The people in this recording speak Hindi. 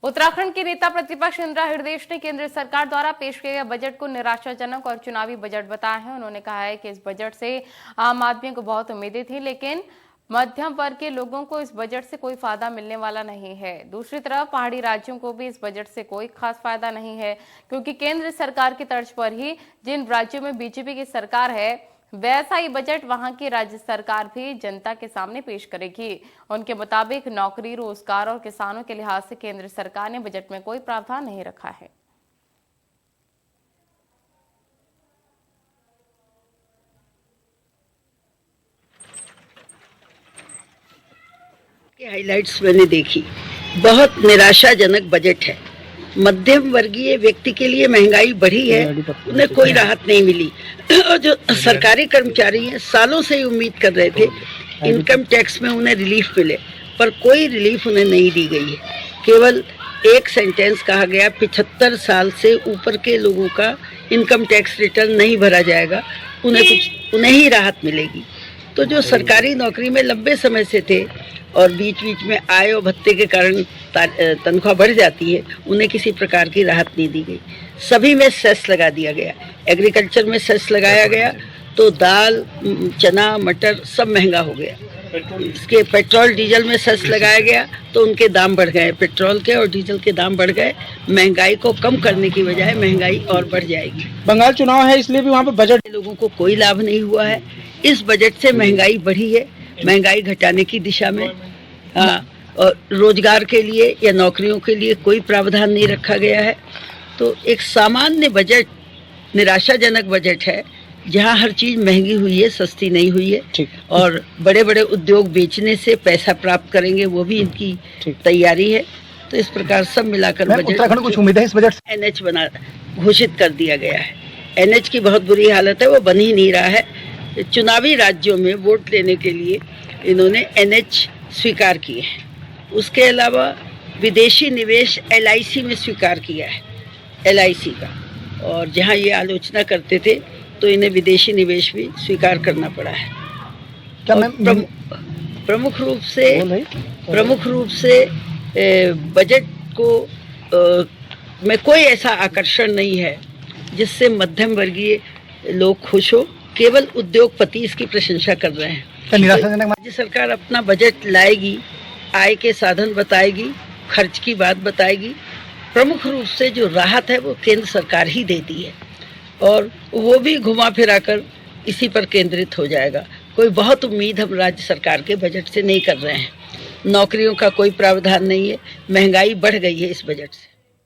उत्तराखंड के नेता प्रतिपक्ष इंदिरा हृदयेश ने केंद्र सरकार द्वारा पेश किए गए बजट को निराशाजनक और चुनावी बजट बताया है। उन्होंने कहा है कि इस बजट से आम आदमी को बहुत उम्मीदें थी, लेकिन मध्यम वर्ग के लोगों को इस बजट से कोई फायदा मिलने वाला नहीं है। दूसरी तरफ पहाड़ी राज्यों को भी इस बजट से कोई खास फायदा नहीं है, क्योंकि केंद्र सरकार की तर्ज पर ही जिन राज्यों में बीजेपी की सरकार है वैसा ही बजट वहां की राज्य सरकार भी जनता के सामने पेश करेगी। उनके मुताबिक नौकरी, रोजगार और किसानों के लिहाज से केंद्र सरकार ने बजट में कोई प्रावधान नहीं रखा है। हाइलाइट्स मैंने देखी, बहुत निराशाजनक बजट है। मध्यम वर्गीय व्यक्ति के लिए महंगाई बढ़ी है, उन्हें कोई राहत नहीं मिली। और जो सरकारी कर्मचारी हैं, सालों से ही उम्मीद कर रहे थे इनकम टैक्स में उन्हें रिलीफ मिले, पर कोई रिलीफ उन्हें नहीं दी गई है। केवल एक सेंटेंस कहा गया, 75 साल से ऊपर के लोगों का इनकम टैक्स रिटर्न नहीं भरा जाएगा, उन्हें ही राहत मिलेगी। तो जो सरकारी नौकरी में लंबे समय से थे और बीच बीच में आय और भत्ते के कारण तनख्वाह बढ़ जाती है, उन्हें किसी प्रकार की राहत नहीं दी गई। सभी में सेस लगा दिया गया। एग्रीकल्चर में सेस लगाया गया तो दाल, चना, मटर सब महंगा हो गया। इसके पेट्रोल डीजल में सेस लगाया गया तो उनके दाम बढ़ गए, पेट्रोल के और डीजल के दाम बढ़ गए। महंगाई को कम करने की बजाय महंगाई और बढ़ जाएगी। बंगाल चुनाव है, इसलिए भी वहाँ पे बजट लोगों को कोई लाभ नहीं हुआ है। इस बजट से महंगाई बढ़ी है, महंगाई घटाने की दिशा में। और रोजगार के लिए या नौकरियों के लिए कोई प्रावधान नहीं रखा गया है। तो एक सामान्य बजट, निराशाजनक बजट है, जहां हर चीज महंगी हुई है, सस्ती नहीं हुई है। और बड़े बड़े उद्योग बेचने से पैसा प्राप्त करेंगे, वो भी इनकी तैयारी है। तो इस प्रकार सब मिलाकर बजट, उत्तराखंड को कुछ उम्मीद है इस बजट से? एनएच बना घोषित कर दिया गया है। एनएच की बहुत बुरी हालत है, वो बन ही नहीं रहा है। चुनावी राज्यों में वोट लेने के लिए इन्होंने एनएच स्वीकार किए हैं। उसके अलावा विदेशी निवेश एलआईसी में स्वीकार किया है, एलआईसी का। और जहां ये आलोचना करते थे तो इन्हें विदेशी निवेश भी स्वीकार करना पड़ा है। क्या प्रमुख रूप से बजट को में कोई ऐसा आकर्षण नहीं है जिससे मध्यम वर्गीय लोग खुश हो। केवल उद्योगपति इसकी प्रशंसा कर रहे हैं। राज्य सरकार अपना बजट लाएगी, आय के साधन बताएगी, खर्च की बात बताएगी। प्रमुख रूप से जो राहत है वो केंद्र सरकार ही देती है, और वो भी घुमा फिरा कर इसी पर केंद्रित हो जाएगा। कोई बहुत उम्मीद हम राज्य सरकार के बजट से नहीं कर रहे हैं। नौकरियों का कोई प्रावधान नहीं है, महंगाई बढ़ गई है इस बजट से।